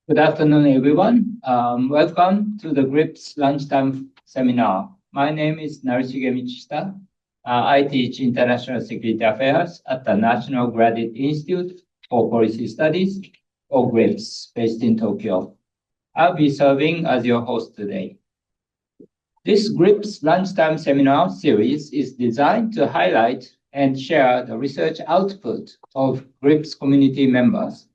Good afternoon, everyone. Welcome to the GRIPS Lunchtime Seminar. My name is Narishige Michita. I teach International Security Affairs at the National Graduate Institute for Policy Studies, or GRIPS, based in Tokyo. I'll be serving as your host today. This GRIPS Lunchtime Seminar series is designed to highlight and share the research output of GRIPS community members.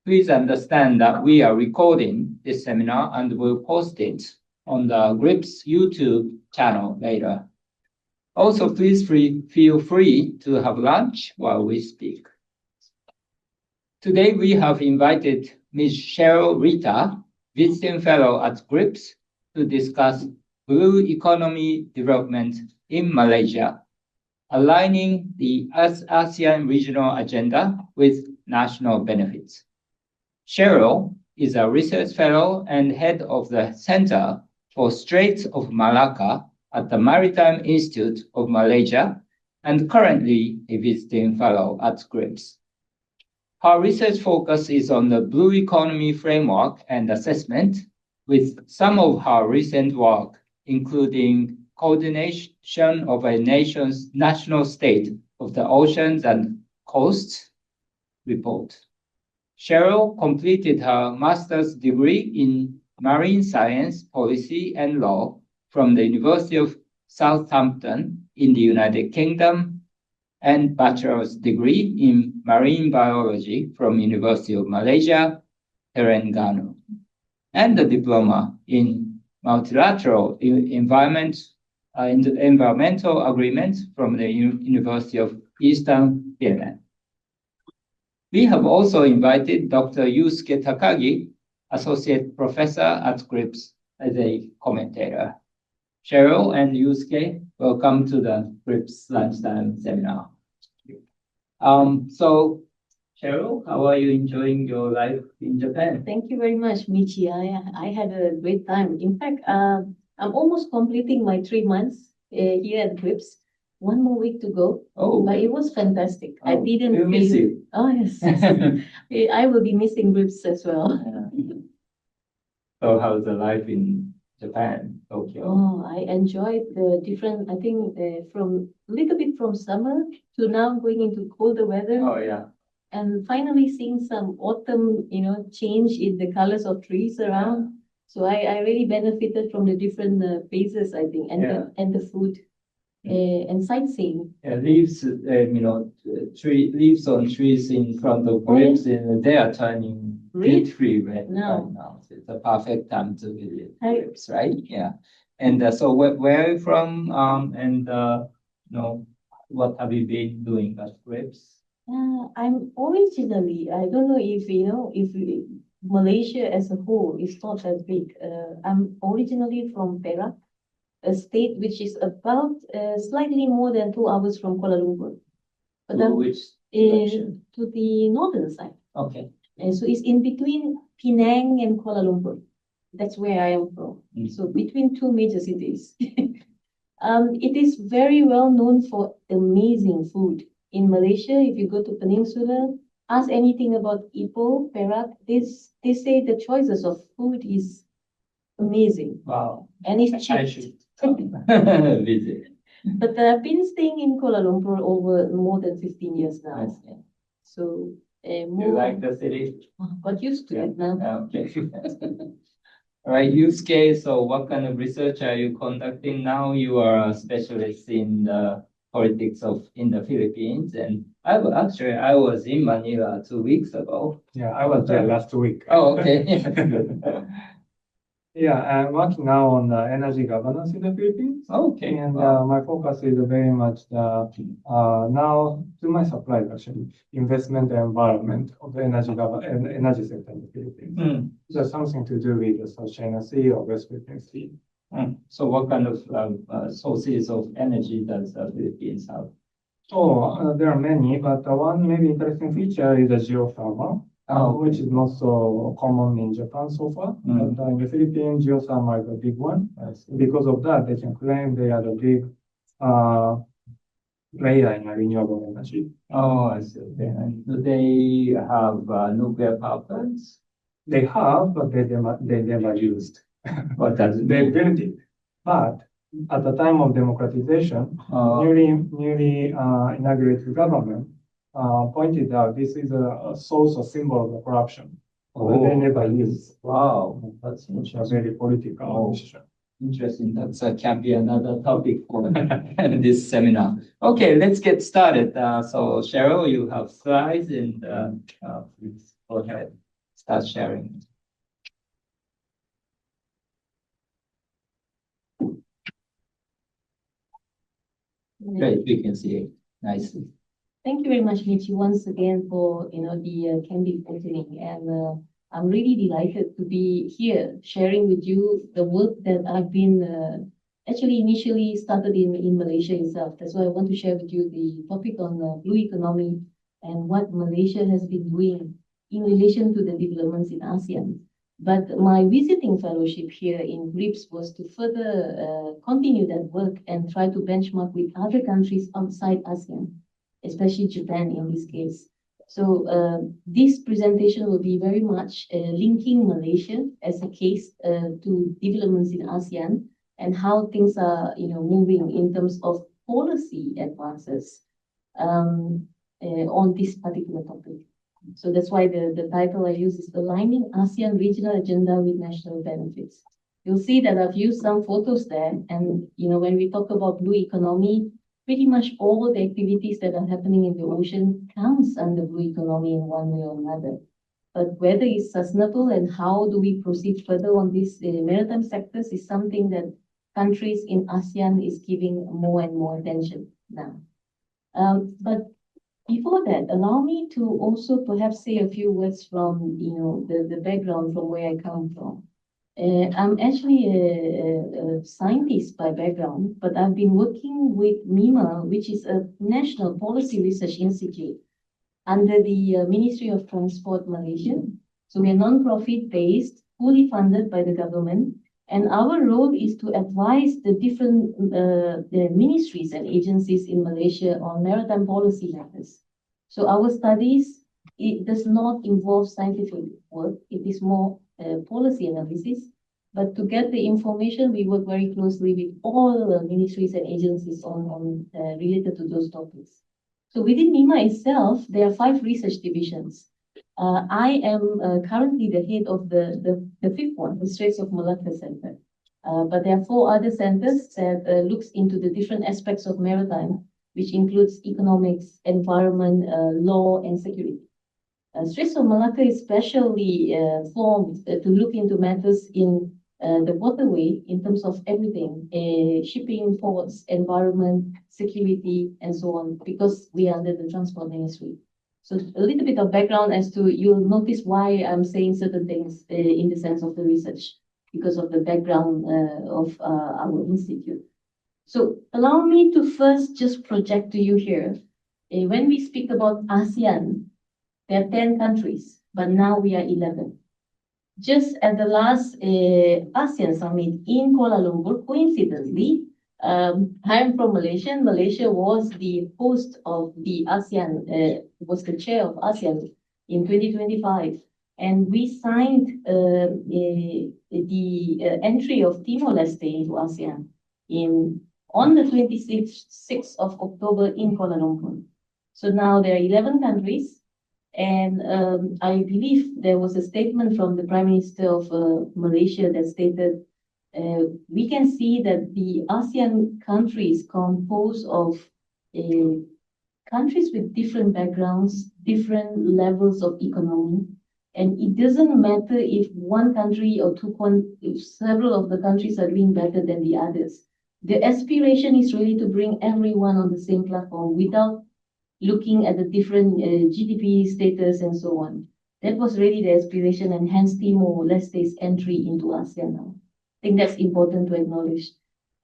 Please understand that we are recording this seminar and will post it on the GRIPS YouTube channel later. Also, please feel free to have lunch while we speak. Today, we have invited Ms. Cheryl Rita, visiting fellow at GRIPS, to discuss blue economy development in Malaysia, aligning the ASEAN regional agenda with national benefits. Cheryl is a research fellow and head of the Center for Straits of Malacca at the Maritime Institute of Malaysia and currently a visiting fellow at GRIPS. Her research focus is on the blue economy framework and assessment, with some of her recent work including coordination of a nation's national state of the oceans and coasts report. Cheryl completed her master's degree in marine science, policy, and law from the University of Southampton in the United Kingdom and bachelor's degree in marine biology from University of Malaysia, Terengganu, and a diploma in multilateral environmental agreement from the University of Eastern Finland. We have also invited Dr. Yusuke Takagi, Associate Professor at GRIPS, as a commentator. Cheryl and Yusuke, welcome to the GRIPS Lunchtime Seminar. So, Cheryl, how are you enjoying your life in Japan? Thank you very much, Michi. I had a great time. In fact, I'm almost completing my 3 months here at GRIPS. 1 more week to go. Oh, but it was fantastic. Oh, I didn't we miss you. Oh, yes. I will be missing GRIPS as well. Yeah. So how's the life in Japan, Tokyo? Oh, I enjoyed the different, I think from a little bit from summer to now going into colder weather. Oh, yeah. And finally seeing some autumn, change in the colors of trees around. So I really benefited from the different phases, I think, and the food. And sightseeing. Leaves, leaves on trees in front of GRIPS, and they are turning beautifully red right now. So it's a perfect time to visit GRIPS, right? Yeah. And so where are you from? What have you been doing at GRIPS? I'm originally, I don't know if Malaysia as a whole is not that big. I'm originally from Perak, a state which is about slightly more than 2 hours from Kuala Lumpur. But which direction? To the northern side. Okay. And so it's in between Penang and Kuala Lumpur. That's where I am from. So between two major cities. It is very well known for amazing food. In Malaysia, if you go to Peninsula, ask anything about Ipoh, Perak, they say the choices of food is amazing. Wow. And it's cheap. I should visit. But I've been staying in Kuala Lumpur over more than 15 years now. So more. You like the city? Got used to it now. Okay. All right, Yusuke, so what kind of research are you conducting now? You are a specialist in the politics in the Philippines, and I was in Manila 2 weeks ago. Yeah, I was there last week. Oh, okay. Yeah, I'm working now on energy governance in the Philippines. Okay. And my focus is very much now, to my surprise actually, investment environment of the energy sector in the Philippines. So something to do with the South China Sea or West Philippine Sea. So what kind of sources of energy does the Philippines have? Oh, there are many, but one maybe interesting feature is the geothermal. Which is not so common in Japan so far. But in the Philippines, geothermal is a big one. Because of that, they can claim they are the big player in renewable energy. Oh, I see. Okay. And do they have nuclear power plants? they have, but they never used. What does it They mean? built it. But at the time of democratization, Uh, newly inaugurated government pointed out this is a source or symbol of corruption. But they never used. Wow, that's It's a interesting. very political decision. Interesting. That can be another topic for this seminar. Okay, let's get started. So Cheryl, you have slides and please go ahead, start sharing. Great, we can see it nicely. Thank you very much, Michi, once again for the candid opening, and I'm really delighted to be here sharing with you the work that I've been actually initially started in Malaysia itself. That's why I want to share with you the topic on blue economy and what Malaysia has been doing in relation to the developments in ASEAN. But my visiting fellowship here in GRIPS was to further continue that work and try to benchmark with other countries outside ASEAN, especially Japan in this case. So this presentation will be very much linking Malaysia as a case to developments in ASEAN and how things are moving in terms of policy advances on this particular topic. So that's why the title I use is Aligning ASEAN Regional Agenda with National Benefits. You'll see that I've used some photos there, and when we talk about blue economy, pretty much all the activities that are happening in the ocean counts under blue economy in one way or another. But whether it's sustainable and how do we proceed further on these maritime sectors is something that countries in ASEAN is giving more and more attention now. But before that, allow me to also perhaps say a few words from the background from where I come from. I'm actually a scientist by background, but I've been working with MIMA, which is a National Policy Research Institute under the Ministry of Transport Malaysia. So we're non-profit based, fully funded by the government. And our role is to advise the different the ministries and agencies in Malaysia on maritime policy matters. So our studies, it does not involve scientific work. It is more policy analysis. But to get the information, we work very closely with all the ministries and agencies on related to those topics. So within MIMA itself, there are 5 research divisions. I am currently the head of the 5th one, the Straits of Malacca Center. But there are 4 other centers that looks into the different aspects of maritime, which includes economics, environment, law, and security. Straits of Malacca is specially formed to look into matters in the waterway in terms of everything, shipping, ports, environment, security, and so on, because we are under the Transport Ministry. So a little bit of background as to, you'll notice why I'm saying certain things in the sense of the research, because of the background of our institute. So allow me to first just project to you here, when we speak about ASEAN, there are 10 countries, but now we are 11. Just at the last ASEAN summit in Kuala Lumpur, coincidentally, I'm from Malaysia, and Malaysia was the host of the ASEAN, was the chair of ASEAN in 2025. And we signed the entry of Timor-Leste into ASEAN on the 26th of October in Kuala Lumpur. So now there are 11 countries. And I believe there was a statement from the Prime Minister of Malaysia that stated, we can see that the ASEAN countries compose of countries with different backgrounds, different levels of economy. And it doesn't matter if one country or if several of the countries are doing better than the others. The aspiration is really to bring everyone on the same platform without looking at the different GDP status and so on. That was really the aspiration, and hence Timor-Leste's entry into ASEAN now. I think that's important to acknowledge.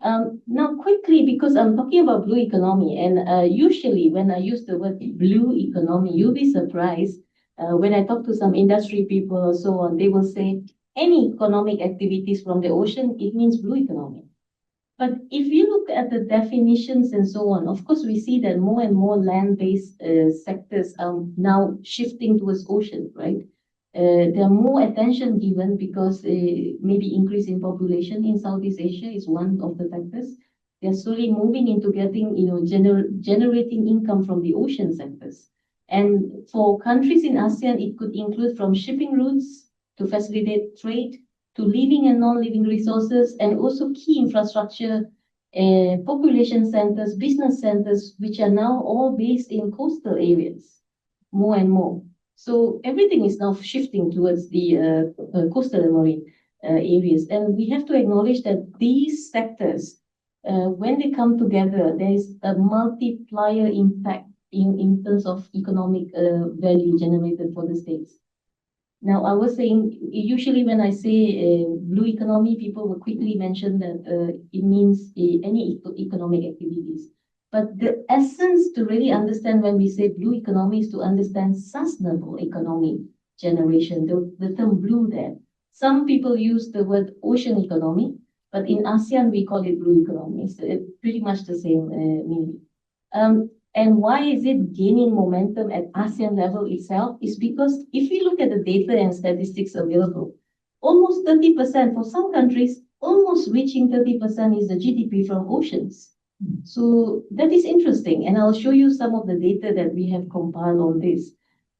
Now quickly, because I'm talking about blue economy, and usually when I use the word blue economy, you'll be surprised when I talk to some industry people or so on, they will say any economic activities from the ocean, it means blue economy. But if you look at the definitions and so on, of course, we see that more and more land-based sectors are now shifting towards ocean, right? There are more attention given because maybe increase in population in Southeast Asia is one of the factors. They're slowly moving into getting, generating income from the ocean sectors. And for countries in ASEAN, it could include from shipping routes to facilitate trade, to living and non-living resources, and also key infrastructure, population centers, business centers, which are now all based in coastal areas, more and more. So everything is now shifting towards the coastal and marine areas. And we have to acknowledge that these sectors, when they come together, there is a multiplier impact in terms of economic value generated for the states. Now, I was saying, usually when I say blue economy, people will quickly mention that it means any economic activities. But the essence to really understand when we say blue economy is to understand sustainable economy generation, the term blue there. Some people use the word ocean economy, but in ASEAN, we call it blue economy. It's pretty much the same meaning. And why is it gaining momentum at ASEAN level itself? Is because if we look at the data and statistics available, almost 30% for some countries, almost reaching 30% is the GDP from oceans. So that is interesting, and I'll show you some of the data that we have compiled on this.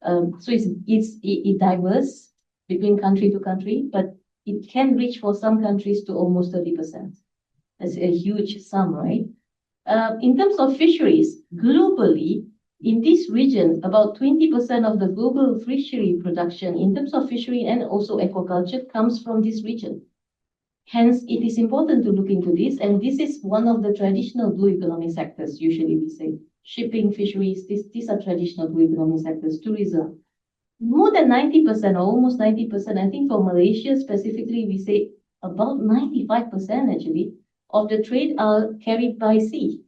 So it's diverse between country to country, but it can reach for some countries to almost 30%. That's a huge sum, right? In terms of fisheries, globally, in this region, about 20% of the global fishery production in terms of fishery and also aquaculture comes from this region. Hence, it is important to look into this, and this is one of the traditional blue economy sectors, usually we say. Shipping, fisheries, these are traditional blue economy sectors, tourism. More than 90% or almost 90%, I think for Malaysia specifically, we say about 95% actually, of the trade are carried by sea.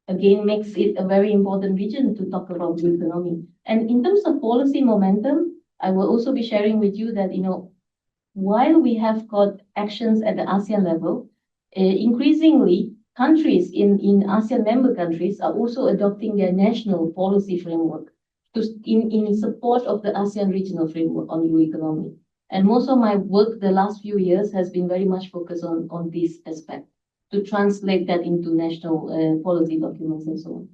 Again, makes it a very important region to talk about blue economy. And in terms of policy momentum, I will also be sharing with you that, while we have got actions at the ASEAN level, increasingly countries in ASEAN member countries are also adopting their national policy framework in support of the ASEAN regional framework on blue economy. And most of my work the last few years has been very much focused on this aspect, to translate that into national policy documents and so on.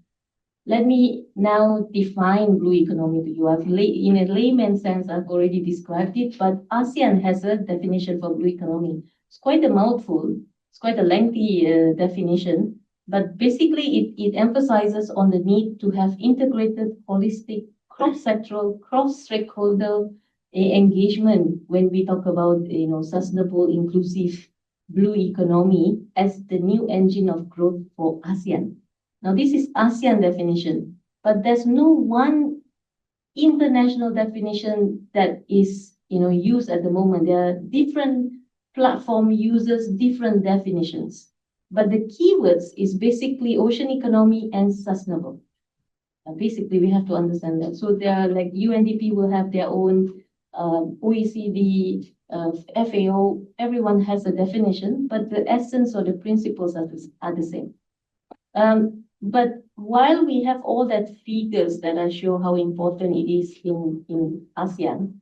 Let me now define blue economy to you. In a layman sense, I've already described it, but ASEAN has a definition for blue economy. It's quite a mouthful. It's quite a lengthy definition, but basically it emphasizes on the need to have integrated, holistic, cross-sectoral, cross-stakeholder engagement when we talk about sustainable, inclusive blue economy as the new engine of growth for ASEAN. Now, this is ASEAN definition, but there's no one international definition that is, used at the moment. There are different platform users, different definitions, but the keywords is basically ocean economy and sustainable. Basically, we have to understand that. So there are like UNDP will have their own, OECD, FAO, everyone has a definition, but the essence or the principles are the same. But while we have all that figures that I show how important it is in ASEAN,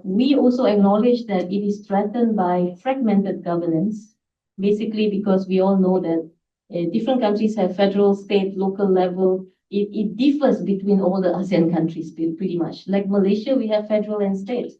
we also acknowledge that it is threatened by fragmented governance, basically because we all know that different countries have federal, state, local level. It differs between all the ASEAN countries pretty much. Like Malaysia, we have federal and state.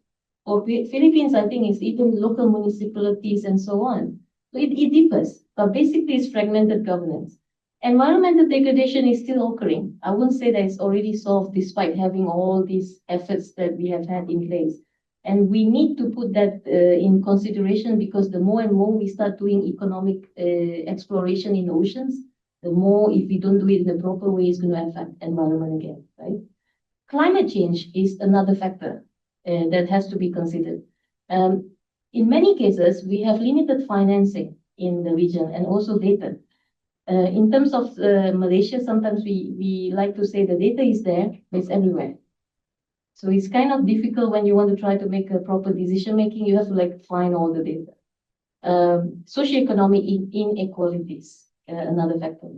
Or Philippines, I think, is even local municipalities and so on. So it differs, but basically it's fragmented governance. Environmental degradation is still occurring. I wouldn't say that it's already solved despite having all these efforts that we have had in place. And we need to put that in consideration because the more and more we start doing economic exploration in oceans, the more, if we don't do it in the proper way, it's going to affect environment again, right? Climate change is another factor that has to be considered. In many cases, we have limited financing in the region and also data. In terms of Malaysia, sometimes we like to say the data is there, but it's everywhere. So it's kind of difficult when you want to try to make a proper decision making, you have to find all the data. Socioeconomic inequalities, another factor.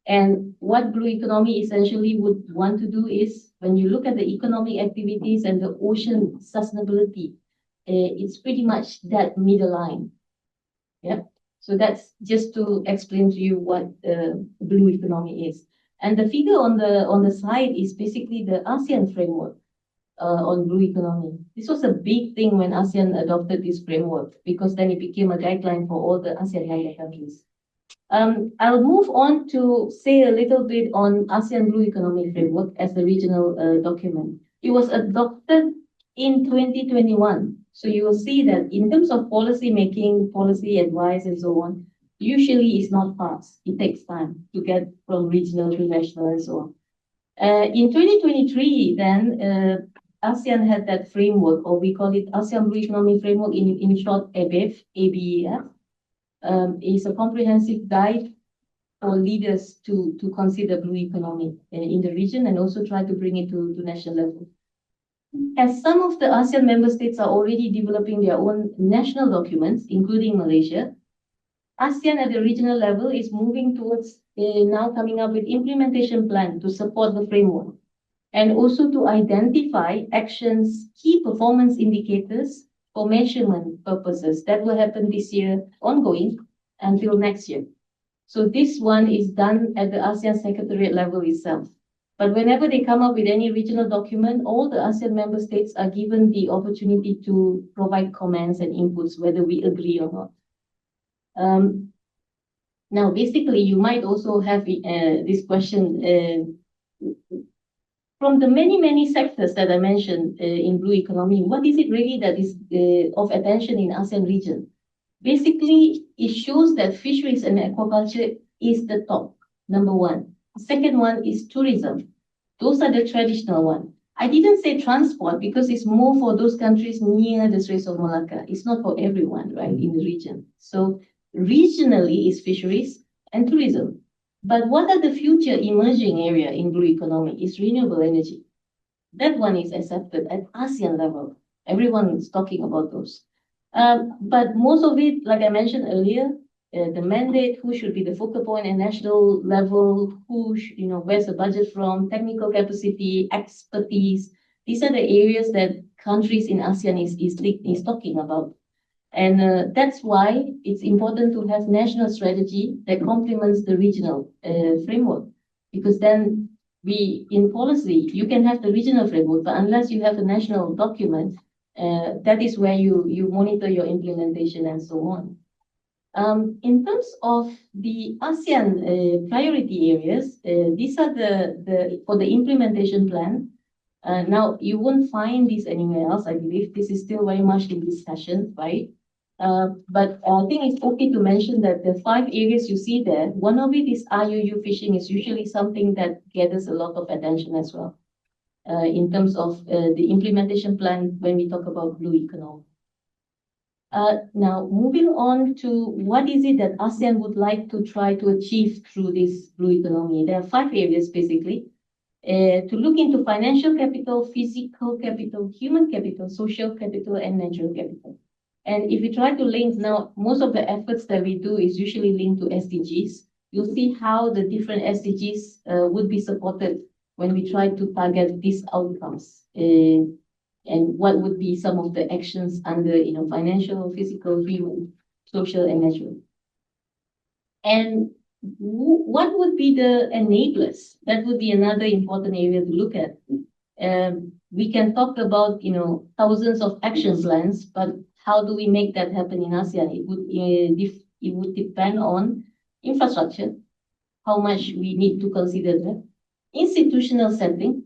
And what blue economy essentially would want to do is, when you look at the economic activities and the ocean sustainability, it's pretty much that middle line. Yeah. So that's just to explain to you what blue economy is. And the figure on the side is basically the ASEAN framework on blue economy. This was a big thing when ASEAN adopted this framework, because then it became a guideline for all the ASEAN member countries. I'll move on to say a little bit on ASEAN Blue Economy Framework as the regional document. It was adopted in 2021. So you will see that in terms of policy making, policy advice, and so on, usually it's not fast. It takes time to get from regional to national and so on. In 2023, then, ASEAN had that framework, or we call it ASEAN Blue Economy Framework, in short, ABEF, ABEF. Is a comprehensive guide for leaders to consider blue economy in the region, and also try to bring it to national level. As some of the ASEAN member states are already developing their own national documents, including Malaysia, ASEAN at the regional level is moving towards now coming up with implementation plan to support the framework, and also to identify actions, key performance indicators for measurement purposes that will happen this year, ongoing until next year. So this one is done at the ASEAN Secretariat level itself. But whenever they come up with any regional document, all the ASEAN member states are given the opportunity to provide comments and inputs, whether we agree or not. Now, basically, you might also have this question, from the many sectors that I mentioned in blue economy, what is it really that is of attention in ASEAN region? Basically, it shows that fisheries and aquaculture is the top, number one. The second one is tourism. Those are the traditional ones. I didn't say transport because it's more for those countries near the Straits of Malacca. It's not for everyone, right, in the region. So regionally is fisheries and tourism. But what are the future emerging area in blue economy is renewable energy. That one is accepted at ASEAN level. Everyone is talking about those. But most of it, like I mentioned earlier, the mandate, who should be the focal point at national level, where's the budget from, technical capacity, expertise. These are the areas that countries in ASEAN is talking about. And that's why it's important to have national strategy that complements the regional framework. Because then in policy, you can have the regional framework, but unless you have a national document, that is where you monitor your implementation and so on. In terms of the ASEAN priority areas, these are for the implementation plan. Now, you won't find this anywhere else, I believe. This is still very much in discussion, right? But I think it's okay to mention that the 5 areas you see there, one of it is IUU fishing, is usually something that gathers a lot of attention as well, in terms of the implementation plan when we talk about blue economy. Now, moving on to what is it that ASEAN would like to try to achieve through this blue economy. There are 5 areas, basically. To look into financial capital, physical capital, human capital, social capital, and natural capital. And if we try to link now, most of the efforts that we do is usually linked to SDGs. You'll see how the different SDGs would be supported when we try to target these outcomes. And what would be some of the actions under financial, physical, human, social, and natural. And what would be the enablers? That would be another important area to look at. We can talk about thousands of action plans, but how do we make that happen in ASEAN? It would depend on infrastructure, how much we need to consider that. Institutional setting.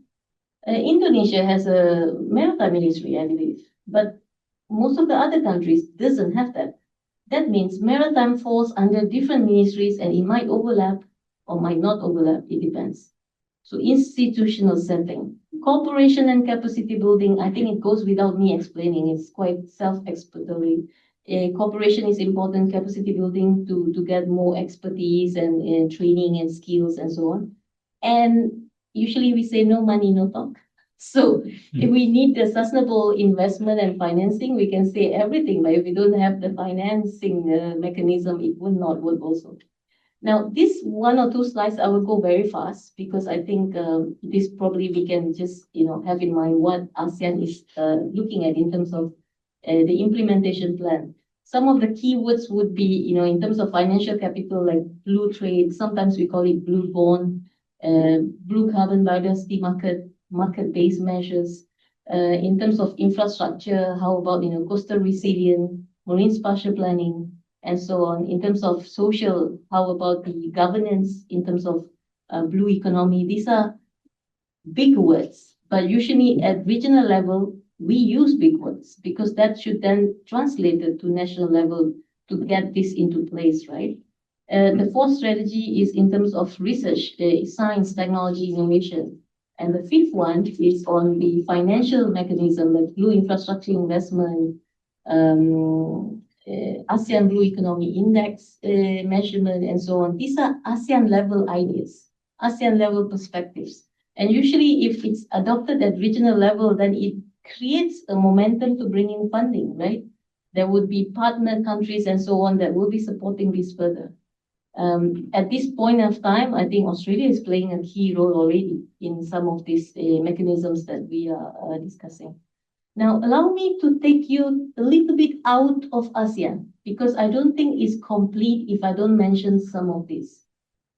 Indonesia has a maritime ministry, I believe, but most of the other countries doesn't have that. That means maritime falls under different ministries, and it might overlap or might not overlap, it depends. So institutional setting. Cooperation and capacity building, I think it goes without me explaining. It's quite self-explanatory. Cooperation is important, capacity building to get more expertise and training and skills and so on. And usually we say no money, no talk. So if we need the sustainable investment and financing, we can say everything, but if we don't have the financing mechanism, it will not work also. Now, this 1 or 2 slides, I will go very fast because I think this probably we can just, have in mind what ASEAN is looking at in terms of the implementation plan. Some of the keywords would be, in terms of financial capital, like blue trade, sometimes we call it blue bond, blue carbon biodiversity market-based measures. In terms of infrastructure, how about, coastal resilience, marine spatial planning, and so on. In terms of social, how about the governance in terms of blue economy? These are big words, but usually at regional level, we use big words because that should then translate it to national level to get this into place, right? The 4th strategy is in terms of research, science, technology, innovation. And the 5th one is on the financial mechanism, like blue infrastructure investment, ASEAN Blue Economy Index measurement, and so on. These are ASEAN level ideas, ASEAN level perspectives. And usually if it's adopted at regional level, then it creates a momentum to bring in funding, right? There would be partner countries and so on that will be supporting this further. At this point of time, I think Australia is playing a key role already in some of these mechanisms that we are discussing. Now, allow me to take you a little bit out of ASEAN, because I don't think it's complete if I don't mention some of this.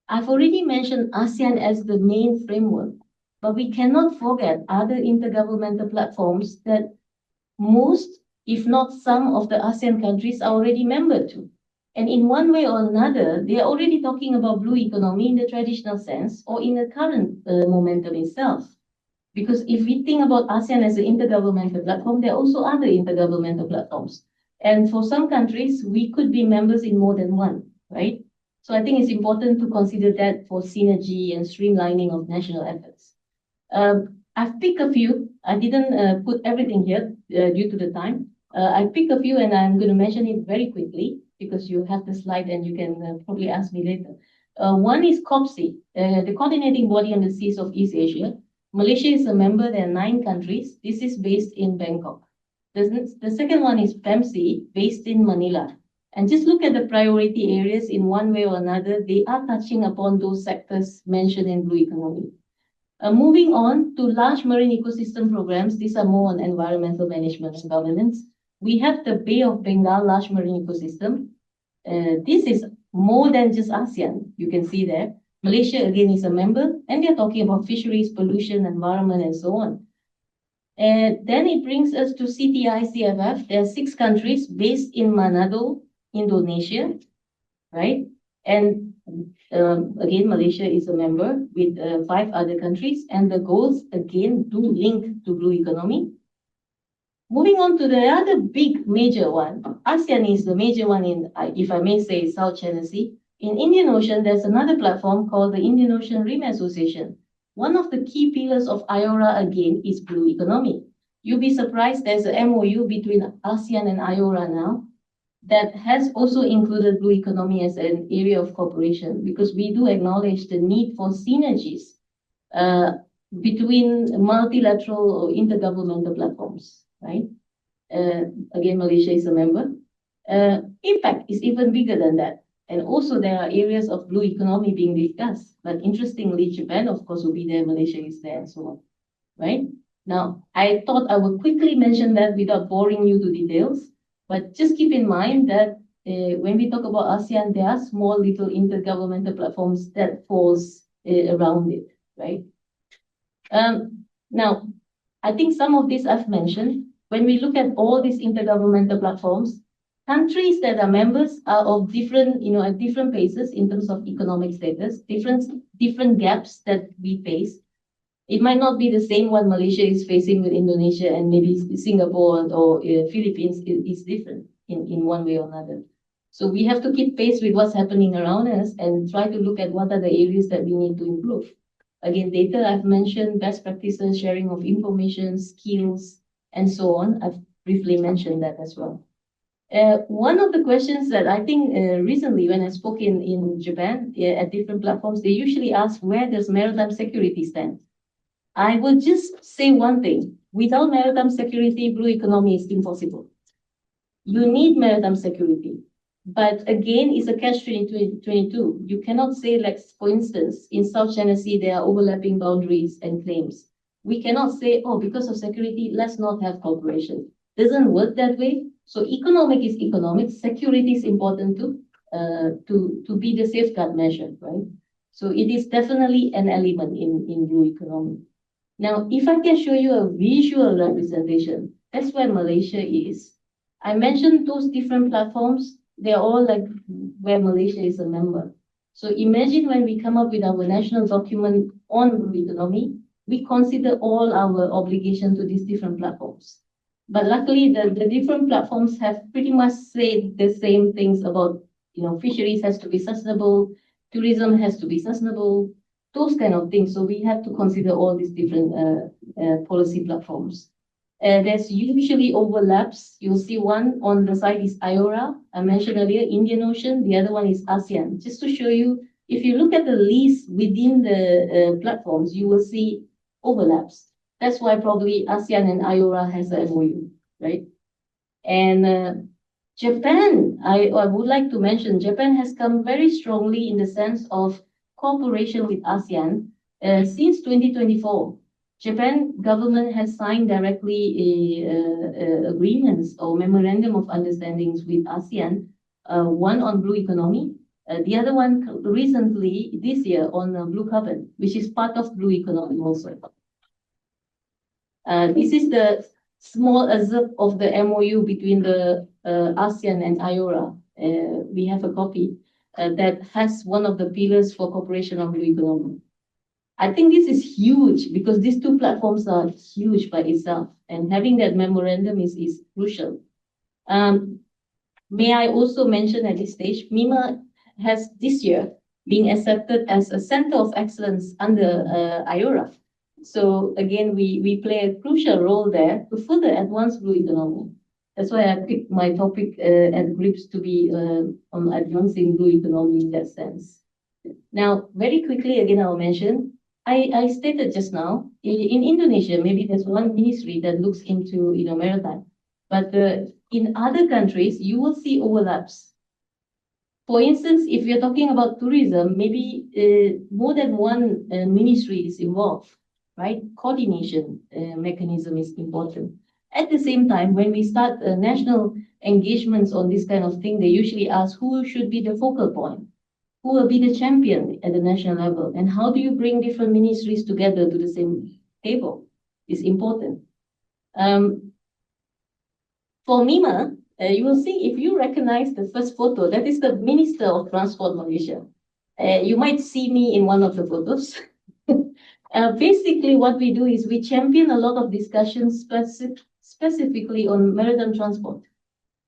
I've already mentioned ASEAN as the main framework, but we cannot forget other intergovernmental platforms that most, if not some of the ASEAN countries are already member to. And in one way or another, they are already talking about blue economy in the traditional sense or in the current momentum itself. Because if we think about ASEAN as an intergovernmental platform, there are also other intergovernmental platforms. And for some countries, we could be members in more than one, right? So I think it's important to consider that for synergy and streamlining of national efforts. I've picked a few. I didn't put everything here due to the time. I picked a few and I'm going to mention it very quickly because you have the slide and you can probably ask me later. One is COPSI, the Coordinating Body on the Seas of East Asia. Malaysia is a member. There are 9 countries. This is based in Bangkok. The second one is PEMSI, based in Manila. And just look at the priority areas in one way or another. They are touching upon those sectors mentioned in Blue Economy. Moving on to large marine ecosystem programs, these are more on environmental management and governance. We have the Bay of Bengal large marine ecosystem. This is more than just ASEAN, you can see there. Malaysia, again, is a member, and they're talking about fisheries, pollution, environment, and so on. And then it brings us to CTI-CFF. There are 6 countries based in Manado, Indonesia, right? And again, Malaysia is a member with 5 other countries, and the goals, again, do link to blue economy. Moving on to the other big major one, ASEAN is the major one in, if I may say, South China Sea. In Indian Ocean, there's another platform called the Indian Ocean Rim Association. One of the key pillars of IORA, again, is blue economy. You'll be surprised there's a MOU between ASEAN and IORA now that has also included blue economy as an area of cooperation, because we do acknowledge the need for synergies between multilateral or intergovernmental platforms, right? Again, Malaysia is a member. Impact is even bigger than that. And also there are areas of blue economy being discussed. But interestingly, Japan, of course, will be there, Malaysia is there, and so on, right? Now, I thought I would quickly mention that without boring you to details. But just keep in mind that when we talk about ASEAN, there are small little intergovernmental platforms that falls around it, right? Now, I think some of this I've mentioned. When we look at all these intergovernmental platforms, countries that are members are of different, at different paces in terms of economic status, different gaps that we face. It might not be the same one Malaysia is facing with Indonesia, and maybe Singapore or Philippines is different in one way or another. So we have to keep pace with what's happening around us and try to look at what are the areas that we need to improve. Again, data I've mentioned, best practices, sharing of information, skills, and so on. I've briefly mentioned that as well. One of the questions that I think recently when I spoke in Japan at different platforms, they usually ask, where does maritime security stand? I will just say one thing. Without maritime security, blue economy is impossible. You need maritime security. But again, it's a catch-22. You cannot say, like, for instance, in South China Sea, there are overlapping boundaries and claims. We cannot say, oh, because of security, let's not have cooperation. Doesn't work that way. So economic is economic. Security is important too, to be the safeguard measure, right? So it is definitely an element in blue economy. Now, if I can show you a visual representation, that's where Malaysia is. I mentioned those different platforms. They're all like where Malaysia is a member. So imagine when we come up with our national document on blue economy, we consider all our obligation to these different platforms. But luckily, the different platforms have pretty much said the same things about, fisheries has to be sustainable, tourism has to be sustainable, those kind of things. So we have to consider all these different policy platforms. There's usually overlaps. You'll see one on the side is IORA. I mentioned earlier, Indian Ocean. The other one is ASEAN. Just to show you, if you look at the list within the platforms, you will see overlaps. That's why probably ASEAN and IORA has a MOU, right? And Japan, I would like to mention, Japan has come very strongly in the sense of cooperation with ASEAN since 2024. Japan government has signed directly agreements or memorandum of understandings with ASEAN, one on blue economy, the other one recently this year on blue carbon, which is part of blue economy also. This is the small excerpt of the MOU between the ASEAN and IORA. We have a copy that has one of the pillars for cooperation on blue economy. I think this is huge because these two platforms are huge by itself, and having that memorandum is crucial. May I also mention at this stage, MIMA has this year been accepted as a center of excellence under IORA. So again, we play a crucial role there to further advance blue economy. That's why I picked my topic at GRIPS to be on advancing blue economy in that sense. Now, very quickly, again, I'll mention, I stated just now, in Indonesia, maybe there's one ministry that looks into maritime. But in other countries, you will see overlaps. For instance, if you're talking about tourism, maybe more than one ministry is involved, right? Coordination mechanism is important. At the same time, when we start national engagements on this kind of thing, they usually ask who should be the focal point, who will be the champion at the national level, and how do you bring different ministries together to the same table is important. For MIMA, you will see if you recognize the first photo, that is the Minister of Transport Malaysia. You might see me in one of the photos. Basically, what we do is we champion a lot of discussions specifically on maritime transport.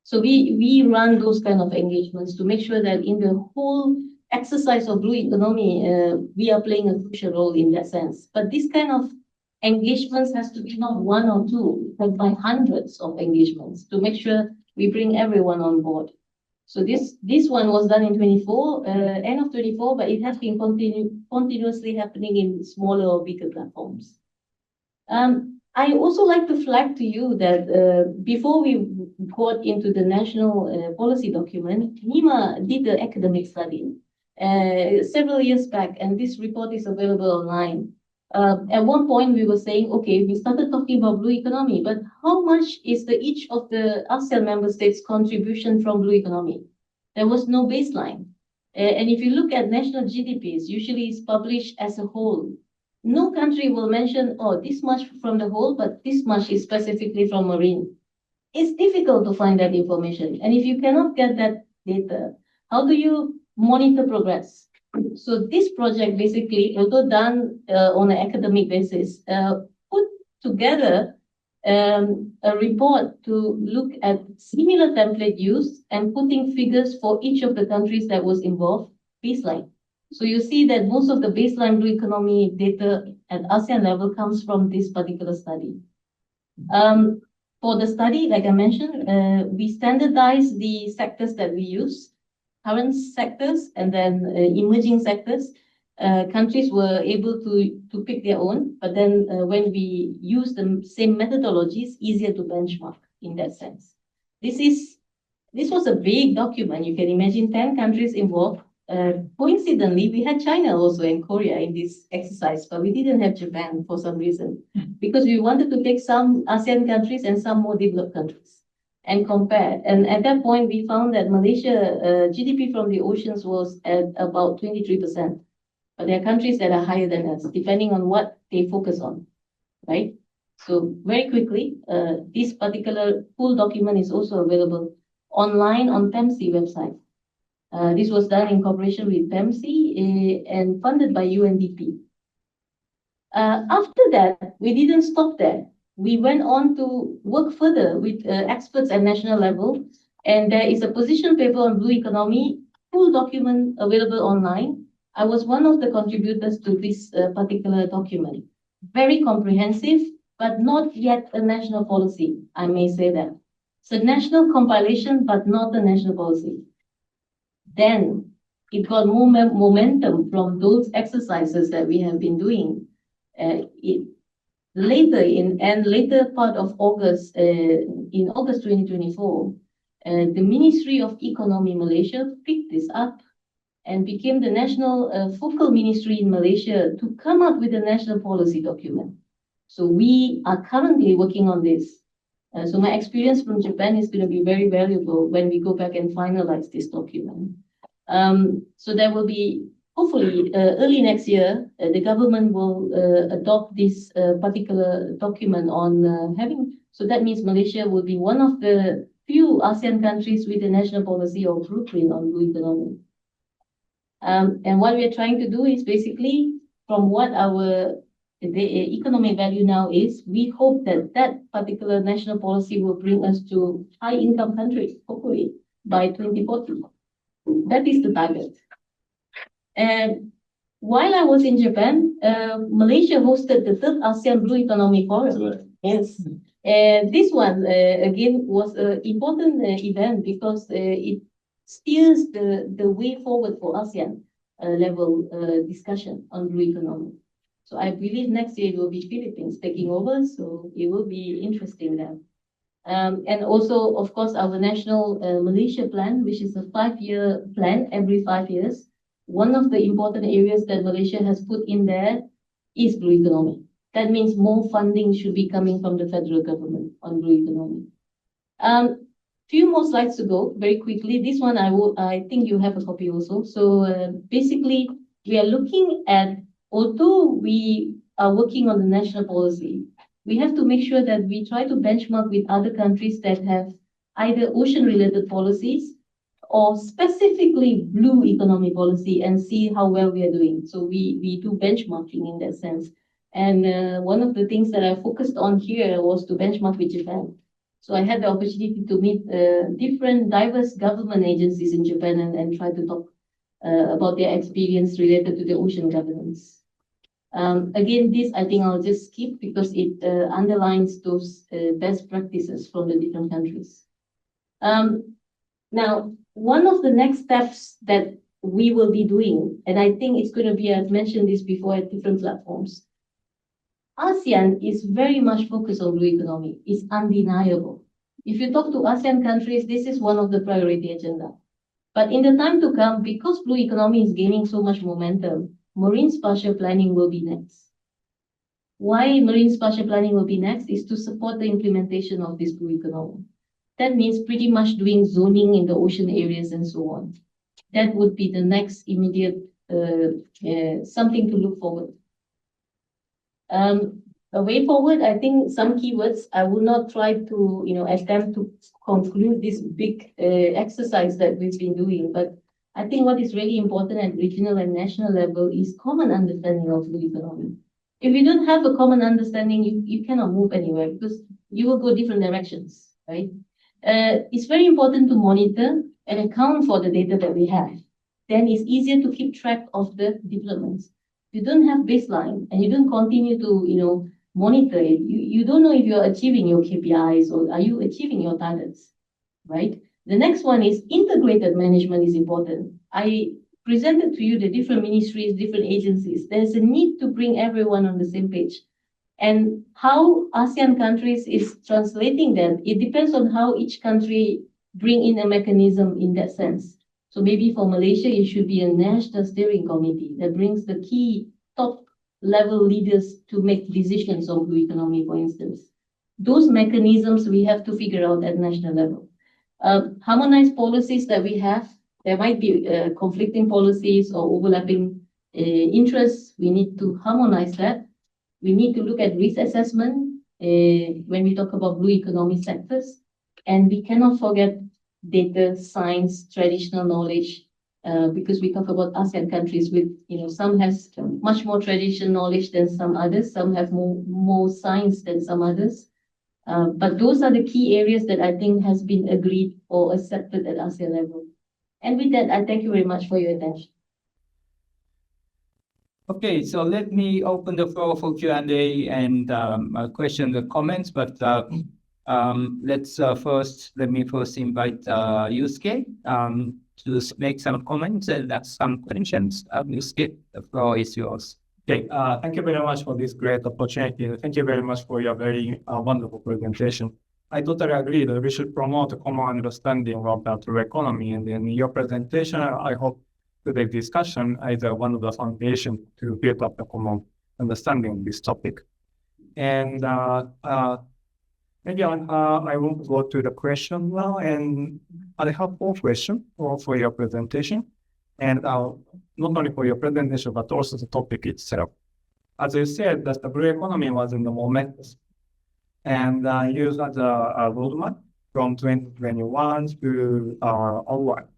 So we run those kind of engagements to make sure that in the whole exercise of blue economy, we are playing a crucial role in that sense. But this kind of engagements has to be not one or two, but by hundreds of engagements to make sure we bring everyone on board. So this one was done in 24, end of 24, but it has been continuously happening in smaller or bigger platforms. I also like to flag to you that before we got into the national policy document, MIMA did the academic study several years back, and this report is available online. At one point, we were saying, okay, we started talking about blue economy, but how much is each of the ASEAN member states' contribution from blue economy? There was no baseline. And if you look at national GDPs, usually it's published as a whole. No country will mention, oh, this much from the whole, but this much is specifically from marine. It's difficult to find that information. And if you cannot get that data, how do you monitor progress? So this project basically, although done on an academic basis, put together a report to look at similar template use and putting figures for each of the countries that was involved, baseline. So you see that most of the baseline blue economy data at ASEAN level comes from this particular study. For the study, like I mentioned, we standardize the sectors that we use, current sectors, and then emerging sectors. Countries were able to pick their own, but then when we use the same methodologies, easier to benchmark in that sense. This is This was a big document. You can imagine 10 countries involved. Coincidentally, we had China also and Korea in this exercise, but we didn't have Japan for some reason, because we wanted to take some ASEAN countries and some more developed countries and compare. And at that point, we found that Malaysia GDP from the oceans was at about 23%. But there are countries that are higher than us, depending on what they focus on, right? So very quickly, this particular full document is also available online on PEMC website. This was done in cooperation with PEMC and funded by UNDP. After that, we didn't stop there. We went on to work further with experts at national level, and there is a position paper on blue economy, full document available online. I was one of the contributors to this particular document. Very comprehensive, but not yet a national policy, I may say that. It's a national compilation, but not a national policy. Then it got more momentum from those exercises that we have been doing. Later part of August, in August 2024, the Ministry of Economy Malaysia picked this up and became the national focal ministry in Malaysia to come up with a national policy document. So we are currently working on this. So my experience from Japan is going to be very valuable when we go back and finalize this document. So there will be, hopefully, early next year, the government will adopt this particular document on having, so that means Malaysia will be one of the few ASEAN countries with a national policy or blueprint on blue economy. And what we are trying to do is basically, from what the economic value now is, we hope that that particular national policy will bring us to high-income countries, hopefully, by 2040. That is the target. And while I was in Japan, Malaysia hosted the third ASEAN Blue Economy Forum. Yes. And this one, again, was an important event because it steers the way forward for ASEAN level discussion on blue economy. So I believe next year it will be Philippines taking over, so it will be interesting then. And also, of course, our national Malaysia plan, which is a 5-year plan every 5 years. One of the important areas that Malaysia has put in there is blue economy. That means more funding should be coming from the federal government on blue economy. Few more slides to go very quickly. This one I think you have a copy also. So basically, we are looking at, although we are working on the national policy, we have to make sure that we try to benchmark with other countries that have either ocean-related policies or specifically blue economy policy and see how well we are doing. So we do benchmarking in that sense. And one of the things that I focused on here was to benchmark with Japan. So I had the opportunity to meet different diverse government agencies in Japan and try to talk about their experience related to the ocean governance. Again, this I think I'll just skip because it underlines those best practices from the different countries. Now, one of the next steps that we will be doing, and I think it's going to be, I've mentioned this before at different platforms, ASEAN is very much focused on blue economy. It's undeniable. If you talk to ASEAN countries, this is one of the priority agenda. But in the time to come, because blue economy is gaining so much momentum, marine spatial planning will be next. Why marine spatial planning will be next is to support the implementation of this blue economy. That means pretty much doing zoning in the ocean areas and so on. That would be the next immediate something to look forward. A way forward, I think some keywords, I will not try to attempt to conclude this big exercise that we've been doing, but I think what is really important at regional and national level is common understanding of blue economy. If you don't have a common understanding, you cannot move anywhere because you will go different directions, right? It's very important to monitor and account for the data that we have. Then it's easier to keep track of the developments. If you don't have baseline and you don't continue to monitor it, you don't know if you're achieving your KPIs or are you achieving your targets, right? The next one is integrated management is important. I presented to you the different ministries, different agencies. There's a need to bring everyone on the same page. And how ASEAN countries is translating that, it depends on how each country bring in a mechanism in that sense. So maybe for Malaysia, it should be a national steering committee that brings the key top level leaders to make decisions on blue economy, for instance. Those mechanisms we have to figure out at national level. Harmonized policies that we have, there might be conflicting policies or overlapping interests. We need to harmonize that. We need to look at risk assessment when we talk about blue economy sectors. And we cannot forget data, science, traditional knowledge, because we talk about ASEAN countries with, some has much more traditional knowledge than some others. Some have more science than some others. But those are the key areas that I think has been agreed or accepted at ASEAN level. And with that, I thank you very much for your attention. Okay, so let me open the floor for Q&A and questions and comments. But let me first invite Yusuke to make some comments and ask some questions. Yusuke, the floor is yours. Okay, thank you very much for this great opportunity. Thank you very much for your very wonderful presentation. I totally agree that we should promote a common understanding of the blue economy. And in your presentation, I hope today's discussion is one of the foundations to build up a common understanding of this topic. And maybe I want to go to the question now, and I have 4 questions for your presentation. And not only for your presentation, but also the topic itself. As you said, that the blue economy was in the momentum, and used as a roadmap from 2021 to onward.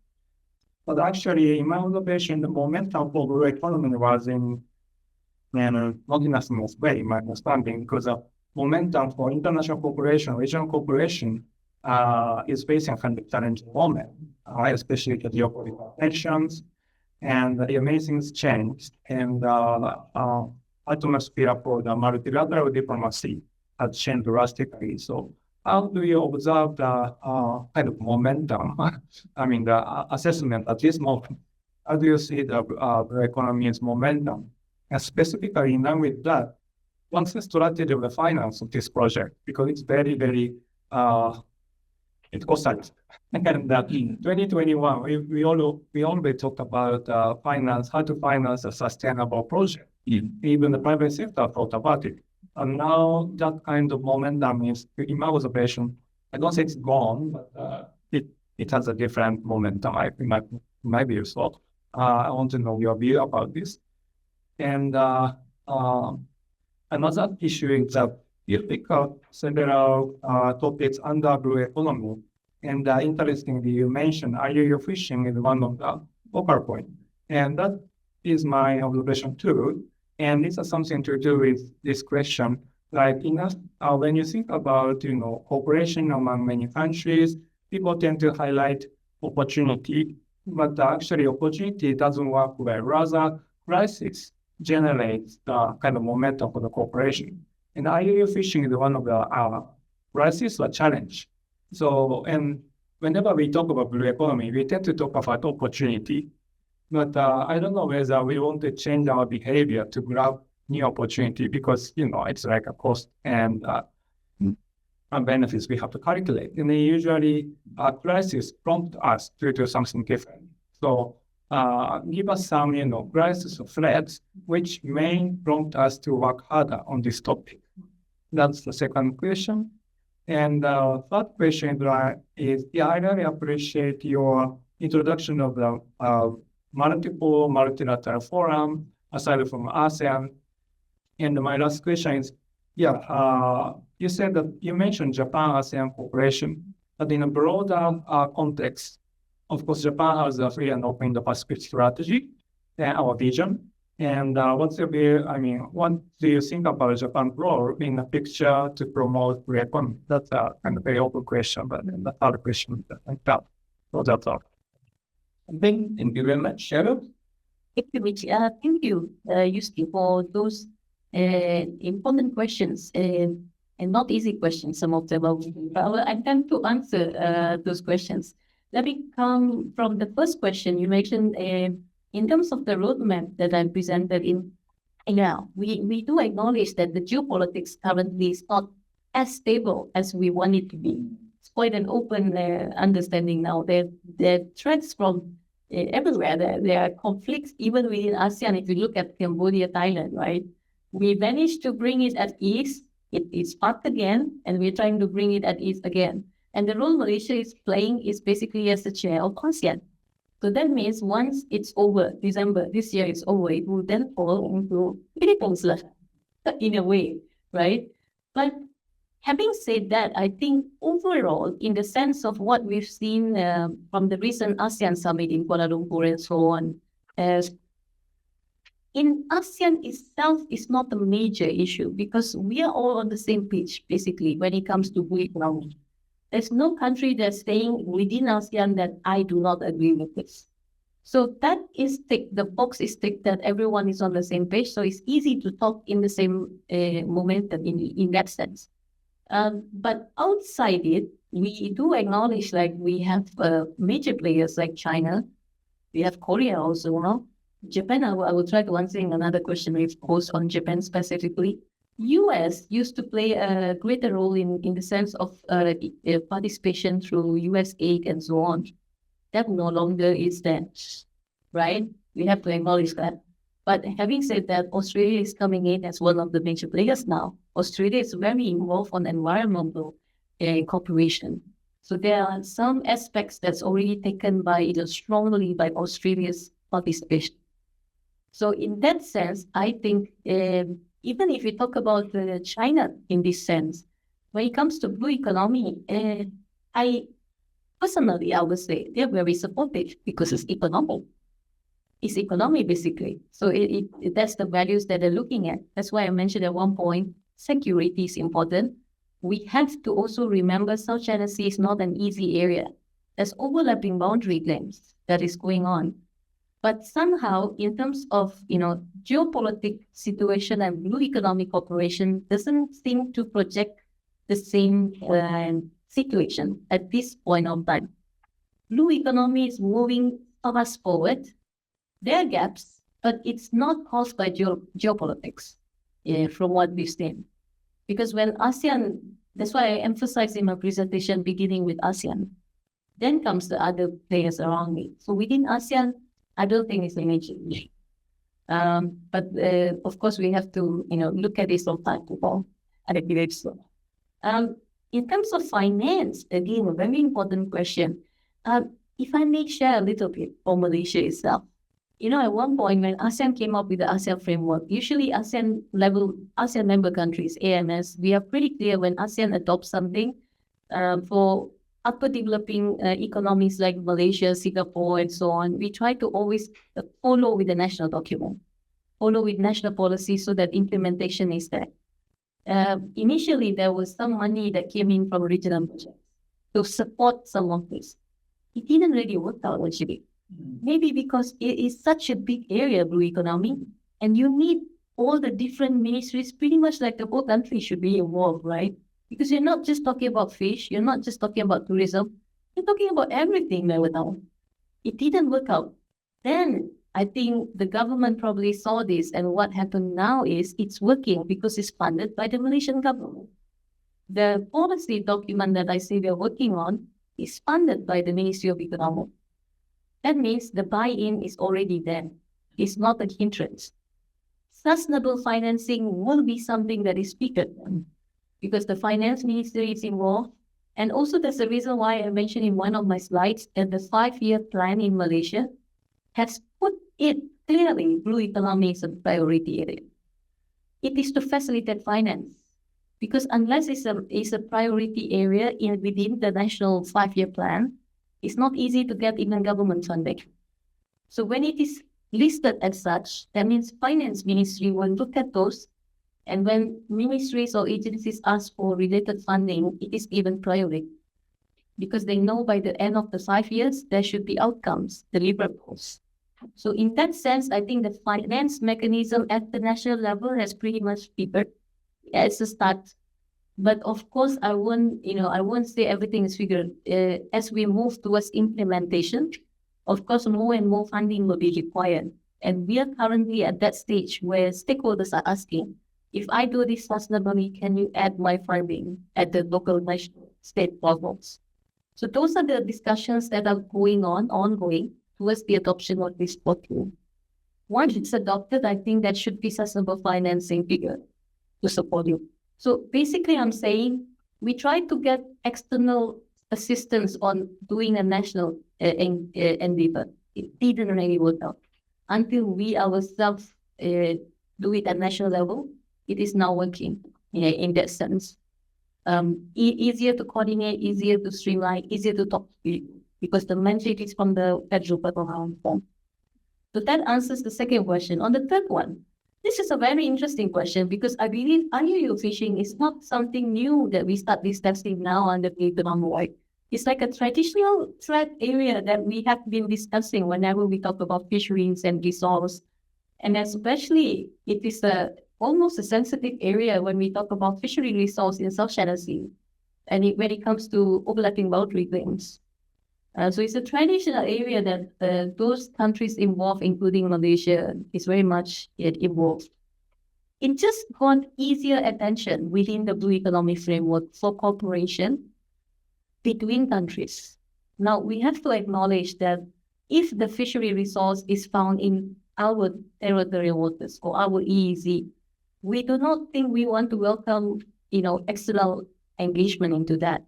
But actually, in my observation, the momentum for blue economy was not in a smooth way, in my understanding, because the momentum for international cooperation, regional cooperation, is facing a kind of challenging moment, especially the geopolitical tensions, and the amazing change, and atmosphere for the multilateral diplomacy has changed drastically. So how do you observe the kind of momentum? I mean, the assessment at this moment. How do you see the economy's momentum? And specifically in line with that, what's the strategy of the finance of this project? Because it's very, very, it costs. And that in 2021, we always talked about finance, how to finance a sustainable project. Even the private sector thought about it. And now that kind of momentum is, in my observation, I don't say it's gone, but it has a different momentum, in my view. So I want to know your view about this. And another issue is that you pick up several topics under blue economy. And interestingly, you mentioned IUU fishing is one of the focal points. And that is my observation too. And this has something to do with this question. Like when you think about cooperation among many countries, people tend to highlight opportunity, but actually opportunity doesn't work well. Rather, crisis generates the kind of momentum for the cooperation. And IUU fishing is one of the crisis or challenge. So, and whenever we talk about blue economy, we tend to talk about opportunity. But I don't know whether we want to change our behavior to grab new opportunity because, it's like a cost and benefits we have to calculate. And then usually crisis prompt us to do something different. So give us some, crisis threats, which may prompt us to work harder on this topic. That's the second question. And third question is, I really appreciate your introduction of the multiple multilateral forum aside from ASEAN. And my last question is, you said that you mentioned Japan-ASEAN cooperation, but in a broader context, of course, Japan has a free and open Indo-Pacific strategy and our vision. And what's your view? I mean, what do you think about Japan's role in the picture to promote blue economy? That's a kind of very open question, but the other question like that. So that's all. Thank you very much, Cheryl. Thank you, Yusuke, for those important questions and not easy questions. Some of them are, but I will attempt to answer those questions. Let me come from the first question you mentioned. In terms of the roadmap that I presented we do acknowledge that the geopolitics currently is not as stable as we want it to be. quite an open understanding now. There are threats from everywhere. There are conflicts even within ASEAN. If you look at Cambodia, Thailand, right? We managed to bring it at ease. It is sparked again, and we're trying to bring it at ease again. And the role Malaysia is playing is basically as the chair of ASEAN. So that means once it's over, December, this year is over, it will then fall into Philippines in a way, right? But having said that, I think overall, in the sense of what we've seen from the recent ASEAN summit in Kuala Lumpur and so on, in ASEAN itself is not a major issue because we are all on the same page, basically, when it comes to blue economy. There's no country that's saying within ASEAN that I do not agree with this. So that is the box is ticked that everyone is on the same page. So it's easy to talk in the same momentum in that sense. But outside it, we do acknowledge like we have major players like China. We have Korea also, you know. Japan, I will try to answer another question we've posed on Japan specifically. US used to play a greater role in the sense of participation through US aid and so on. That no longer is there, right? We have to acknowledge that. But having said that, Australia is coming in as one of the major players now. Australia is very involved on environmental cooperation. So there are some aspects that's already taken by strongly by Australia's participation. So in that sense, I think even if we talk about China in this sense, when it comes to blue economy, I personally, I would say they're very supportive because it's economic. It's economy, basically. So that's the values that they're looking at. That's why I mentioned at one point, security is important. We have to also remember South China Sea is not an easy area. There's overlapping boundary claims that is going on. But somehow, in terms of, geopolitical situation and blue economic cooperation doesn't seem to project the same situation at this point of time. Blue economy is moving fast forward. There are gaps, but it's not caused by geopolitics, from what we've seen. Because when ASEAN, that's why I emphasized in my presentation, beginning with ASEAN, then comes the other players around me. So within ASEAN, I don't think it's a major issue. But of course, we have to, look at this from time to time. And I believe so. In terms of finance, again, a very important question. If I may share a little bit for Malaysia itself. At one point when ASEAN came up with the ASEAN framework, usually ASEAN member countries, AMS, we are pretty clear when ASEAN adopts something for upper developing economies like Malaysia, Singapore, and so on, we try to always follow with the national document, follow with national policy so that implementation is there. Initially, there was some money that came in from regional budgets to support some of this. It didn't really work out, actually. Maybe because it is such a big area, blue economy, and you need all the different ministries, pretty much like the whole country should be involved, right? Because you're not just talking about fish, you're not just talking about tourism, you're talking about everything now. It didn't work out. Then I think the government probably saw this, and what happened now is it's working because it's funded by the Malaysian government. The policy document that I say we're working on is funded by the Ministry of Economic. That means the buy-in is already there. It's not a hindrance. Sustainable financing will be something that is bigger because the finance ministry is involved. And also that's the reason why I mentioned in one of my slides that the 5-year plan in Malaysia has put it clearly, blue economy is a priority area. It is to facilitate finance. Because unless it's a priority area within the national 5-year plan, it's not easy to get even government funding. So when it is listed as such, that means finance ministry will look at those, and when ministries or agencies ask for related funding, it is given priority. Because they know by the end of the 5 years, there should be outcomes, deliverables. So in that sense, I think the finance mechanism at the national level has pretty much figured as a start. But of course, I won't say everything is figured. As we move towards implementation, of course, more and more funding will be required. And we are currently at that stage where stakeholders are asking, if I do this sustainably, can you add my funding at the local, national, state levels? So those are the discussions that are ongoing towards the adoption of this portfolio. Once it's adopted, I think that should be sustainable financing figure to support you. So basically, I'm saying we try to get external assistance on doing a national endeavor. It didn't really work out until we ourselves do it at national level. It is now working in that sense. Easier to coordinate, easier to streamline, easier to talk to you, because the mandate is from the federal government. So that answers the second question. On the third one, this is a very interesting question because I believe IUU fishing is not something new that we start discussing now under the economic wide. It's like a traditional threat area that we have been discussing whenever we talk about fisheries and resource. And especially, it is almost a sensitive area when we talk about fishery resource in South China Sea, and when it comes to overlapping boundary claims. So it's a traditional area that those countries involved, including Malaysia, is very much involved. It just got easier attention within the Blue Economic Framework for cooperation between countries. Now, we have to acknowledge that if the fishery resource is found in our territorial waters or our EEZ, we do not think we want to welcome, external engagement into that.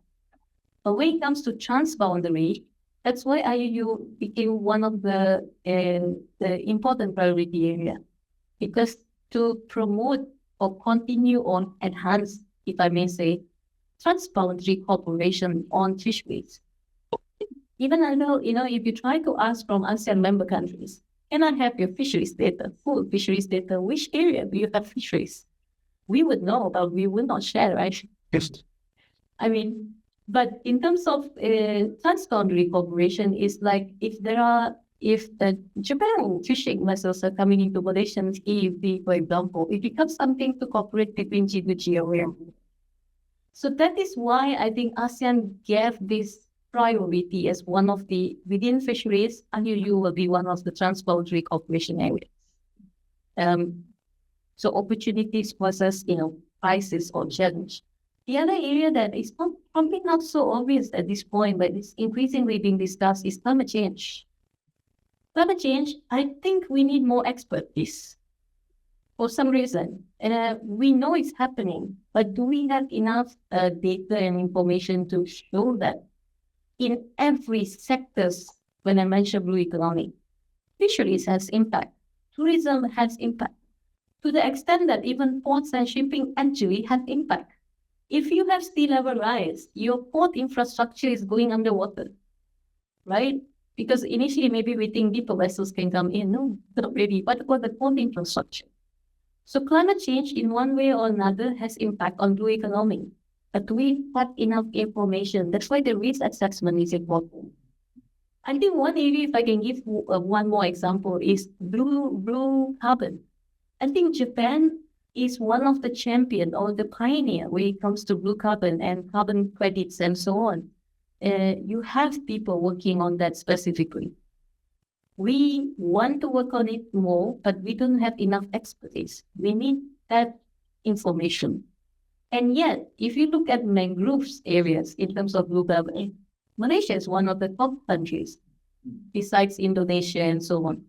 But when it comes to transboundary, that's why IUU became one of the important priority area, because to promote or continue on enhance, if I may say, transboundary cooperation on fisheries. Even I know, if you try to ask from ASEAN member countries, can I have your fisheries data, full fisheries data? Which area do you have fisheries? We would know, but we will not share, right? Yes. But in terms of transboundary cooperation, is like if the Japan fishing vessels are coming into Malaysian EEZ, for example, it becomes something to cooperate between G2G area. So that is why I think ASEAN gave this priority as one of the, within fisheries, IUU will be one of the transboundary cooperation areas. So opportunities versus, crisis or challenge. The other area that is probably not so obvious at this point, but it's increasingly being discussed, is climate change. Climate change, I think we need more expertise for some reason. And we know it's happening, but do we have enough data and information to show that in every sectors, when I mention blue economy, fisheries has impact, tourism has impact, to the extent that even ports and shipping actually have impact. If you have sea level rise, your port infrastructure is going underwater, right? Because initially maybe we think deeper vessels can come in. No, not really. But what the port infrastructure? So climate change in one way or another has impact on blue economy. But we have enough information. That's why the risk assessment is important. I think one area, if I can give one more example, is blue carbon. I think Japan is one of the champion or the pioneer when it comes to blue carbon and carbon credits and so on. You have people working on that specifically. We want to work on it more, but we don't have enough expertise. We need that information. And yet, if you look at mangroves areas in terms of blue carbon, Malaysia is one of the top countries, besides Indonesia and so on.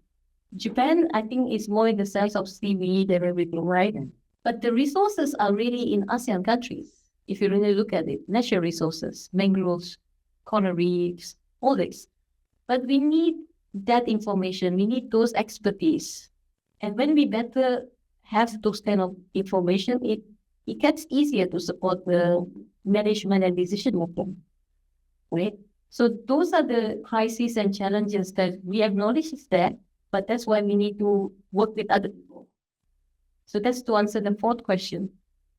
Japan, I think, is more in the sense of seaweed and everything, right? But the resources are really in ASEAN countries, if you really look at it. Natural resources, mangroves, coral reefs, all this. But we need that information. We need those expertise. And when we better have those kind of information, it gets easier to support the management and decision making, right? So those are the crises and challenges that we acknowledge is there, but that's why we need to work with other people. So that's to answer the fourth question.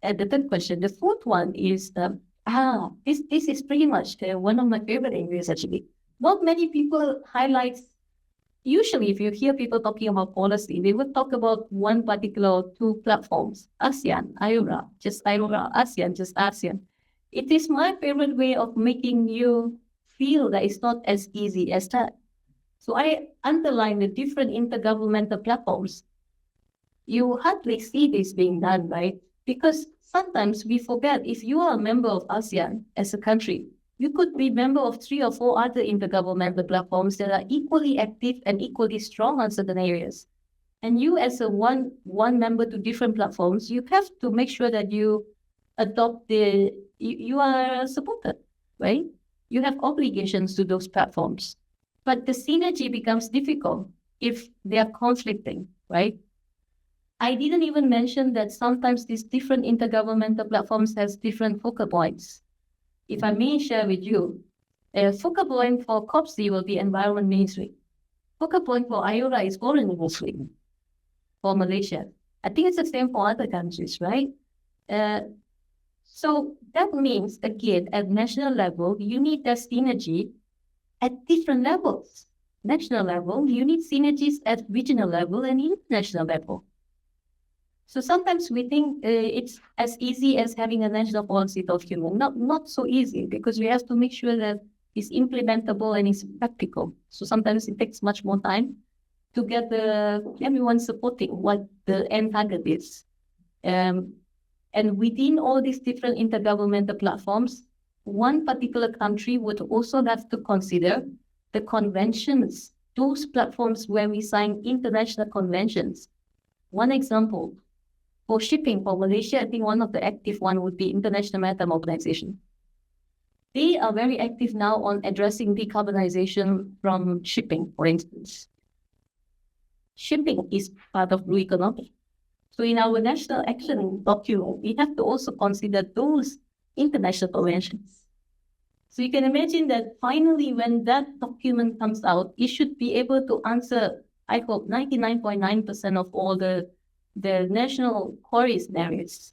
And the third question, the fourth one is, this is pretty much one of my favorite areas actually. Not many people highlight, usually if you hear people talking about policy, they would talk about one particular or two platforms, ASEAN, IORA, just IORA, ASEAN, just ASEAN. It is my favorite way of making you feel that it's not as easy as that. So I underline the different intergovernmental platforms. You hardly see this being done, right? Because sometimes we forget, if you are a member of ASEAN as a country, you could be member of 3 or 4 other intergovernmental platforms that are equally active and equally strong on certain areas. And you as a one member to different platforms, you have to make sure that you adopt you are supported, right? You have obligations to those platforms. But the synergy becomes difficult if they are conflicting, right? I didn't even mention that sometimes these different intergovernmental platforms has different focal points. If I may share with you, a focal point for COPSI will be environment ministry. Focal point for IORA is foreign ministry for Malaysia. I think it's the same for other countries, right? So that means, again, at national level, you need that synergy at different levels. National level, you need synergies at regional level and international level. So sometimes we think it's as easy as having a national policy document. Not so easy, because we have to make sure that it's implementable and it's practical. So sometimes it takes much more time to get everyone supporting what the end target is. And within all these different intergovernmental platforms, one particular country would also have to consider the conventions, those platforms where we sign international conventions. One example, for shipping for Malaysia, I think one of the active one would be International Maritime Organization. They are very active now on addressing decarbonization from shipping, for instance. Shipping is part of blue economy. So in our national action document, we have to also consider those international conventions. So you can imagine that finally, when that document comes out, it should be able to answer, I hope, 99.9% of all the national query scenarios.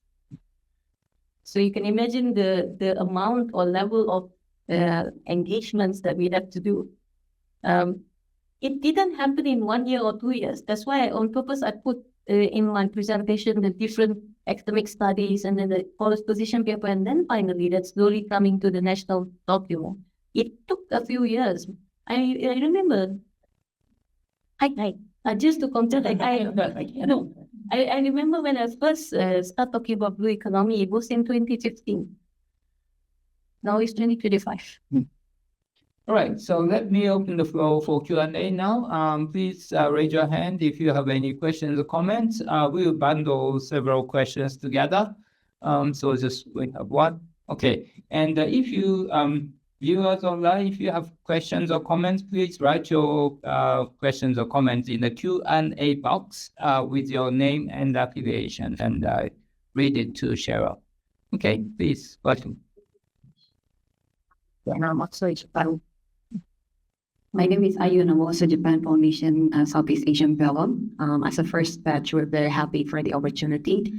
So you can imagine the amount or level of engagements that we have to do. It didn't happen in 1 year or 2 years. That's why on purpose I put in my presentation the different academic studies and then the college position paper, and then finally that's slowly coming to the national document. It took a few years. I remember, just to consider, I remember when I first started talking about blue economy, it was in 2015. Now it's 2025. All right, so let me open the floor for Q&A now. Please raise your hand if you have any questions or comments. We'll bundle several questions together. So just we have one. Okay, and if you viewers online, if you have questions or comments, please write your questions or comments in the Q&A box with your name and affiliation, and read it to Cheryl. Okay, please, question. My name is Ayu, and I'm also Japan Foundation Southeast Asian Fellow. As a first batch, we're very happy for the opportunity.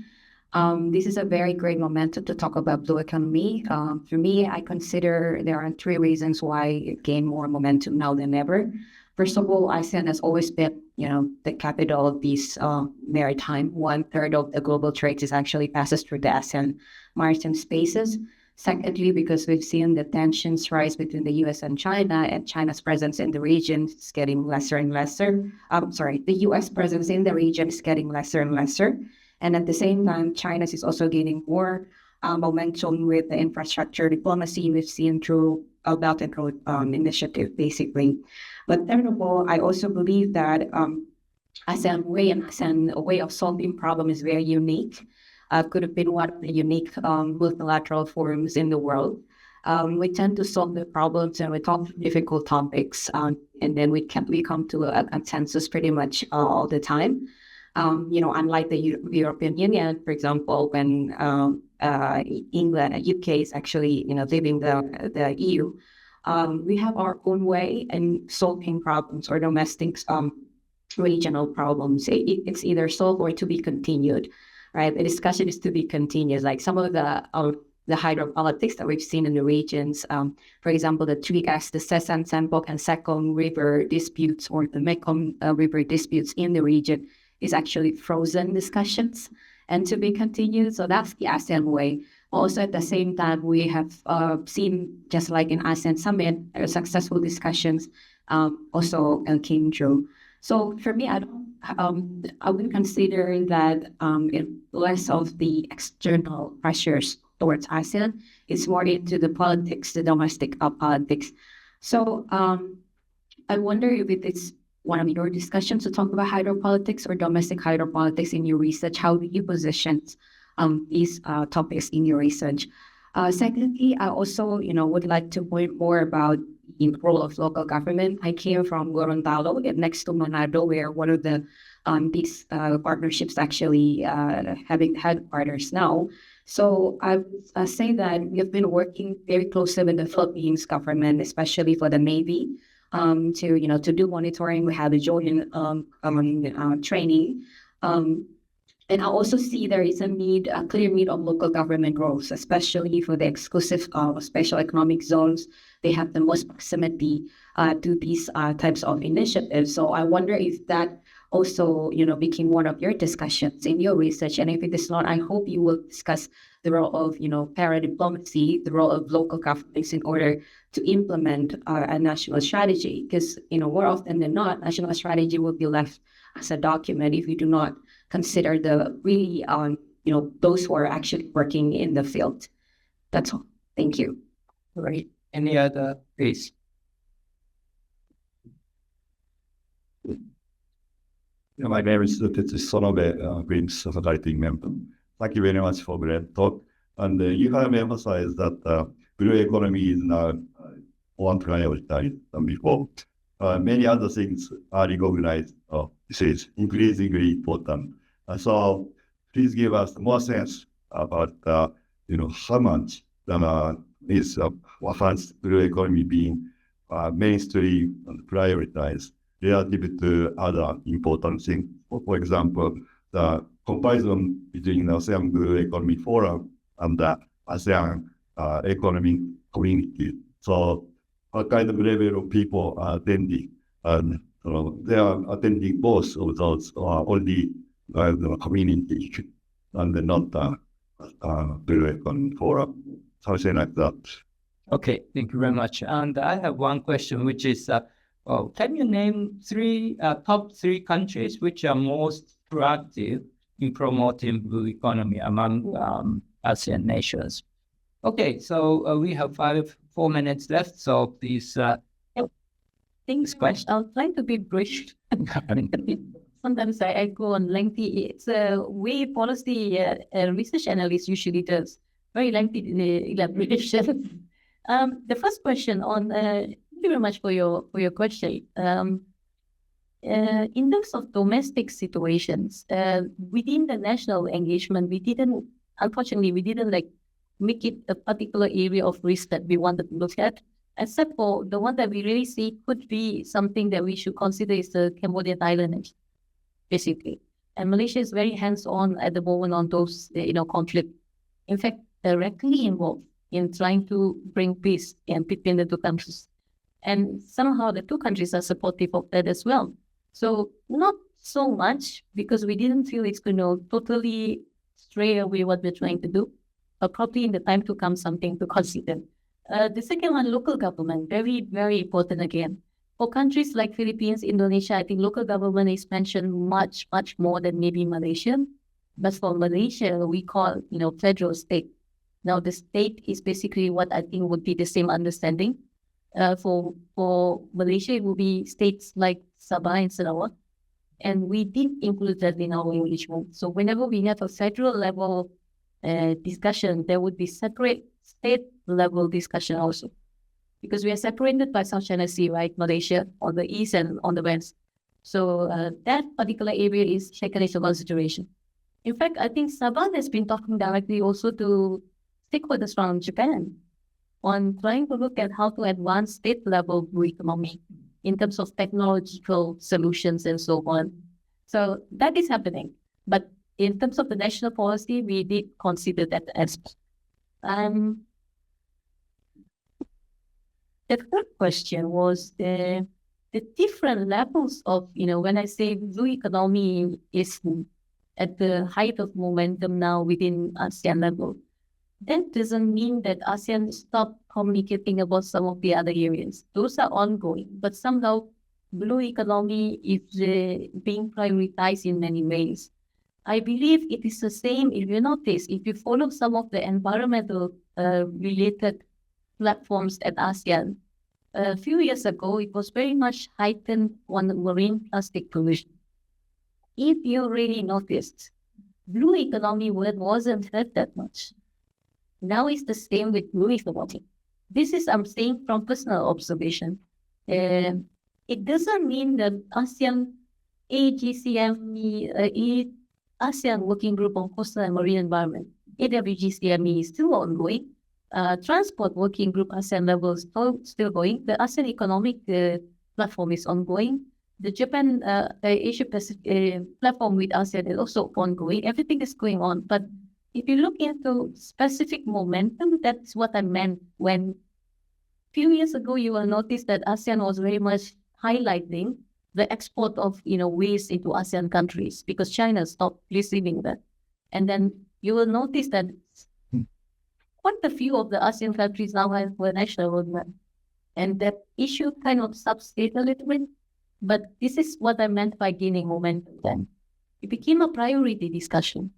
This is a very great momentum to talk about blue economy. For me, I consider there are 3 reasons why it gained more momentum now than ever. First of all, ASEAN has always been, the capital of these maritime. 1/3 of the global trade is actually passes through the ASEAN maritime spaces. Secondly, because we've seen the tensions rise between the US and China's presence in the region is getting lesser and lesser. The US presence in the region is getting lesser and lesser. And at the same time, China is also gaining more momentum with the infrastructure diplomacy we've seen through a Belt and Road initiative, basically. But third of all, I also believe that ASEAN way of solving problem is very unique. Could have been one of the unique multilateral forums in the world. We tend to solve the problems and we talk difficult topics, and then we come to a consensus pretty much all the time. Unlike the European Union, for example, when England and UK is actually leaving the EU, we have our own way in solving problems or domestic regional problems. It's either solved or to be continued. Right, the discussion is to be continued. Like some of the hydropolitics that we've seen in the regions, for example, the Trigas, the Sesan, Sempok, and Sekong River disputes, or the Mekong River disputes in the region, is actually frozen discussions and to be continued. So that's the ASEAN way. Also, at the same time, we have seen, just like in ASEAN Summit, successful discussions also came through. So for me, I would consider that less of the external pressures towards ASEAN. It's more into the politics, the domestic politics. So I wonder if it is one of your discussions to talk about hydropolitics or domestic hydropolitics in your research. How do you position these topics in your research? Secondly, I also, would like to point more about the role of local government. I came from Gorontalo, next to Manado, where one of the these partnerships actually having headquarters now. So I would say that we have been working very closely with the Philippines government, especially for the Navy, to do monitoring. We have a joint training. And I also see there is a clear need of local government roles, especially for the exclusive special economic zones. They have the most proximity to these types of initiatives. So I wonder if that also, became one of your discussions in your research. And if it is not, I hope you will discuss the role of, para-diplomacy, the role of local governments in order to implement a national strategy. Because, more often than not, national strategy will be left as a document if you do not consider the really, those who are actually working in the field. That's all. Thank you. All right. Any other, please? My name is Sonobe, Green's faculty member. Thank you very much for great talk. And you have emphasized that blue economy is now one priority than before. Many other things are recognized. This is increasingly important. So please give us more sense about, how much is has blue economy being mainstream and prioritized relative to other important things. For example, the comparison between the ASEAN Blue Economy Forum and the ASEAN Economic Community. So what kind of level of people are attending? And they are attending both of those only the community and not the Blue Economy Forum, something like that. Okay, thank you very much. And I have one question, which is, can you name top three countries which are most proactive in promoting blue economy among ASEAN nations? Okay, so we have 4 minutes left, so please. Thanks, I'll try to be brief. Sometimes I go on lengthy. It's a way policy research analyst usually does. Very lengthy elaboration. The first question on. Thank you very much for your question. In terms of domestic situations, within the national engagement, unfortunately, we didn't make it a particular area of risk that we wanted to look at, except for the one that we really see could be something that we should consider is the Cambodian island, basically. And Malaysia is very hands-on at the moment on those, conflict. In fact, directly involved in trying to bring peace between the two countries. And somehow the two countries are supportive of that as well. So not so much because we didn't feel it's going to totally stray away what we're trying to do, but probably in the time to come something to consider. The second one, local government, very, very important again. For countries like Philippines, Indonesia, I think local government is mentioned much, much more than maybe Malaysia. But for Malaysia, we call, federal state. Now the state is basically what I think would be the same understanding. For Malaysia, it will be states like Sabah and Sarawak. And we did include that in our engagement. So whenever we have a federal level discussion, there would be separate state level discussion also. Because we are separated by South China Sea, right? Malaysia on the east and on the west. So that particular area is taken into consideration. In fact, I think Sabah has been talking directly also to stakeholders from Japan on trying to look at how to advance state level blue economy in terms of technological solutions and so on. So that is happening. But in terms of the national policy, we did consider that aspect. The third question was the different levels of, when I say blue economy is at the height of momentum now within ASEAN level, that doesn't mean that ASEAN stopped communicating about some of the other areas. Those are ongoing, but somehow blue economy is being prioritized in many ways. I believe it is the same. If you notice, if you follow some of the environmental related platforms at ASEAN, a few years ago, it was very much heightened on marine plastic pollution. If you really noticed, blue economy word wasn't heard that much. Now it's the same with blue economy. This is, I'm saying from personal observation. It doesn't mean that ASEAN AGCME, ASEAN Working Group on Coastal and Marine Environment, AWGCME is still ongoing. Transport Working Group ASEAN level is still going. The ASEAN Economic Platform is ongoing. The Japan Asia Pacific platform with ASEAN is also ongoing. Everything is going on. But if you look into specific momentum, that's what I meant when a few years ago you will notice that ASEAN was very much highlighting the export of waste into ASEAN countries because China stopped receiving that. And then you will notice that quite a few of the ASEAN countries now have a national roadmap. And that issue kind of subsided a little bit. But this is what I meant by gaining momentum then. It became a priority discussion.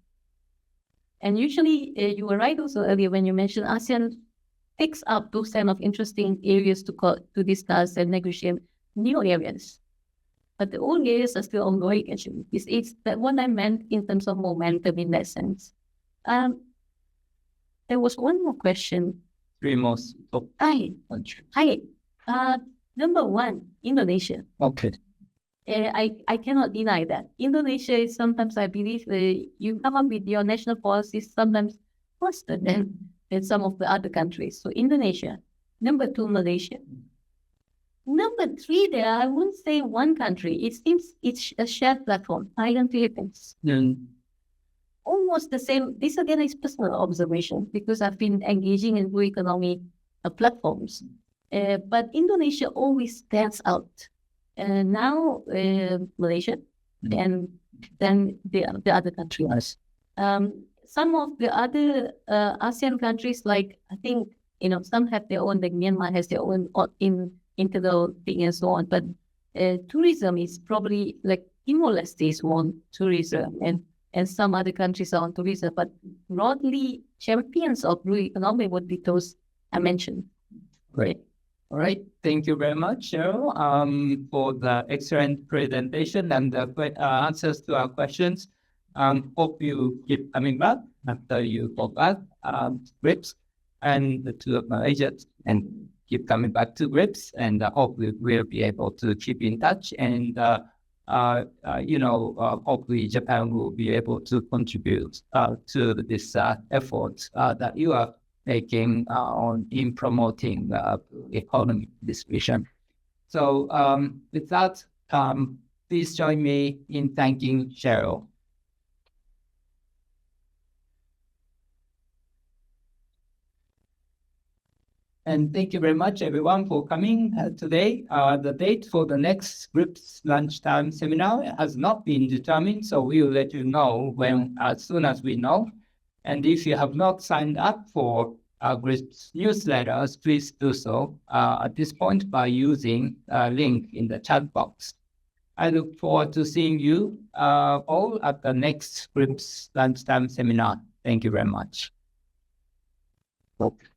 And usually, you were right also earlier when you mentioned ASEAN picks up those kind of interesting areas to discuss and negotiate new areas. But the old areas are still ongoing, actually. It's that what I meant in terms of momentum in that sense. There was one more question. Three more. Hi. Number one, Indonesia. Okay. I cannot deny that. Indonesia is sometimes, I believe, you come up with your national policies sometimes faster than some of the other countries. So Indonesia. Number two, Malaysia. Number three, there, I wouldn't say one country. It seems it's a shared platform, Thailand, Philippines. Almost the same. This again is personal observation because I've been engaging in blue economy platforms. But Indonesia always stands out. Now Malaysia, and then the other countries. Some of the other ASEAN countries, like I think some have their own, like Myanmar has their own internal thing and so on. But tourism is probably like Timor-Leste is one tourism, and some other countries are on tourism. But broadly, champions of blue economy would be those I mentioned. Great. All right. Thank you very much, Cheryl, for the excellent presentation and the answers to our questions. Hope you keep coming back after you go back to GRIPS and to Malaysia and keep coming back to GRIPS. And hopefully we'll be able to keep in touch. And, hopefully Japan will be able to contribute to this effort that you are taking in promoting economic distribution. So with that, please join me in thanking Cheryl. And thank you very much, everyone, for coming today. The date for the next GRIPS lunchtime seminar has not been determined, so we will let you know as soon as we know. And if you have not signed up for our GRIPS newsletters, please do so at this point by using a link in the chat box. I look forward to seeing you all at the next GRIPS lunchtime seminar. Thank you very much. Okay.